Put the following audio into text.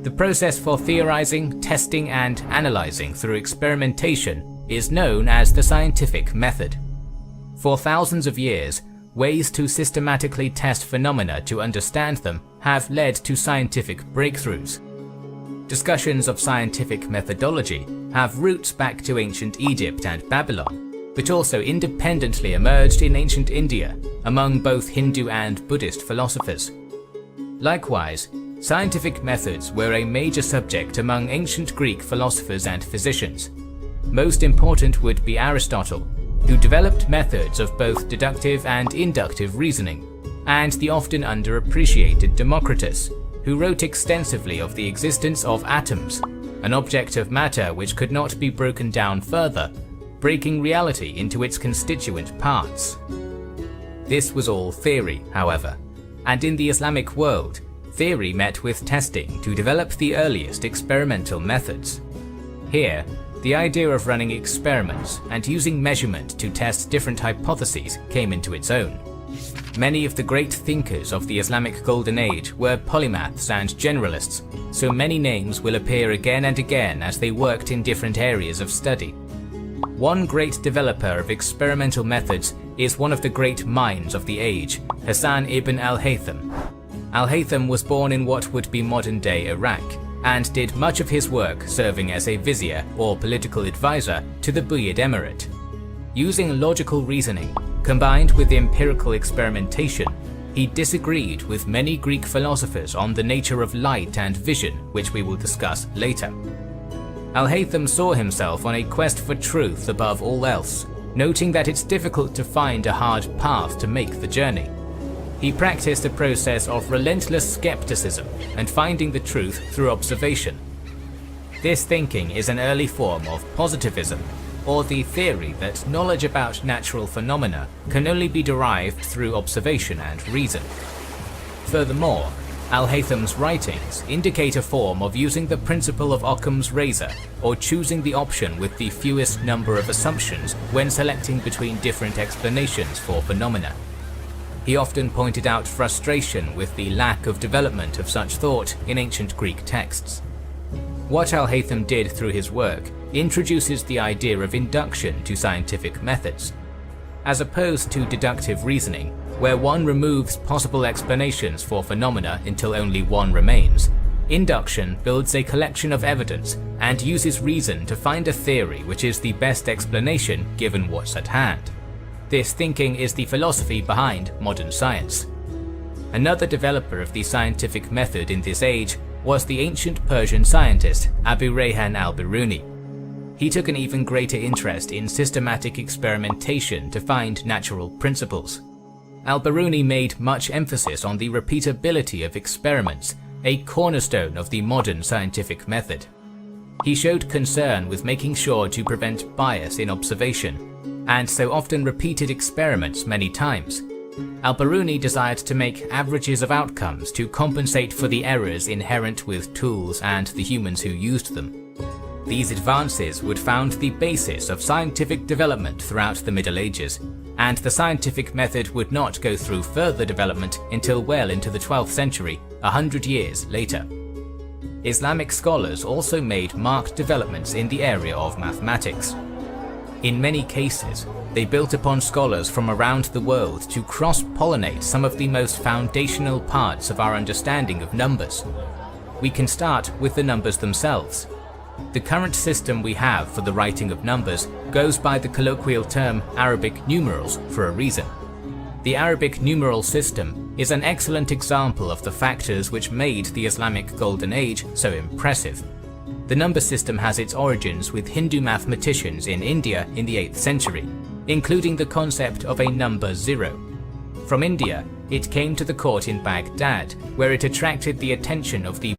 The process for theorizing, testing, and analyzing through experimentation is known as the scientific method. For thousands of years, ways to systematically test phenomena to understand them have led to scientific breakthroughs. Discussions of scientific methodology have roots back to ancient Egypt and Babylon, but also independently emerged in ancient India among both Hindu and Buddhist philosophers. Likewise, scientific methods were a major subject among ancient Greek philosophers and physicians. Most important would be Aristotle, who developed methods of both deductive and inductive reasoning, and the often underappreciated Democritus, who wrote extensively of the existence of atoms, an object of matter which could not be broken down further, breaking reality into its constituent parts. This was all theory, however, and in the Islamic world, theory met with testing to develop the earliest experimental methods. Here, the idea of running experiments and using measurement to test different hypotheses came into its own. Many of the great thinkers of the Islamic Golden Age were polymaths and generalists, so many names will appear again and again as they worked in different areas of study. One great developer of experimental methods is one of the great minds of the age, Hassan ibn al-Haytham. Al-Haytham was born in what would be modern-day Iraq, and did much of his work serving as a vizier or political advisor to the Buyid Emirate. Using logical reasoning, combined with empirical experimentation, he disagreed with many Greek philosophers on the nature of light and vision, which we will discuss later. Al-Haytham saw himself on a quest for truth above all else, noting that it's difficult to find a hard path to make the journey. He practiced a process of relentless skepticism and finding the truth through observation. This thinking is an early form of positivism, or the theory that knowledge about natural phenomena can only be derived through observation and reason. Furthermore, Al-Haytham's writings indicate a form of using the principle of Occam's razor, or choosing the option with the fewest number of assumptions when selecting between different explanations for phenomena. He often pointed out frustration with the lack of development of such thought in ancient Greek texts. What Al-Haytham did through his work introduces the idea of induction to scientific methods. As opposed to deductive reasoning, where one removes possible explanations for phenomena until only one remains, induction builds a collection of evidence and uses reason to find a theory which is the best explanation given what's at hand. This thinking is the philosophy behind modern science. Another developer of the scientific method in this age was the ancient Persian scientist Abu Rayhan al-Biruni. He took an even greater interest in systematic experimentation to find natural principles. Al-Biruni made much emphasis on the repeatability of experiments, a cornerstone of the modern scientific method. He showed concern with making sure to prevent bias in observation, and so often repeated experiments many times. Al-Biruni desired to make averages of outcomes to compensate for the errors inherent with tools and the humans who used them. These advances would found the basis of scientific development throughout the Middle Ages, and the scientific method would not go through further development until well into the 12th century, 100 years later. Islamic scholars also made marked developments in the area of mathematics. In many cases, they built upon scholars from around the world to cross-pollinate some of the most foundational parts of our understanding of numbers. We can start with the numbers themselves. The current system we have for the writing of numbers goes by the colloquial term Arabic numerals for a reason. The Arabic numeral system is an excellent example of the factors which made the Islamic Golden Age so impressive. The number system has its origins with Hindu mathematicians in India in the 8th century, including the concept of a number 0. From India, it came to the court in Baghdad, where it attracted the attention of the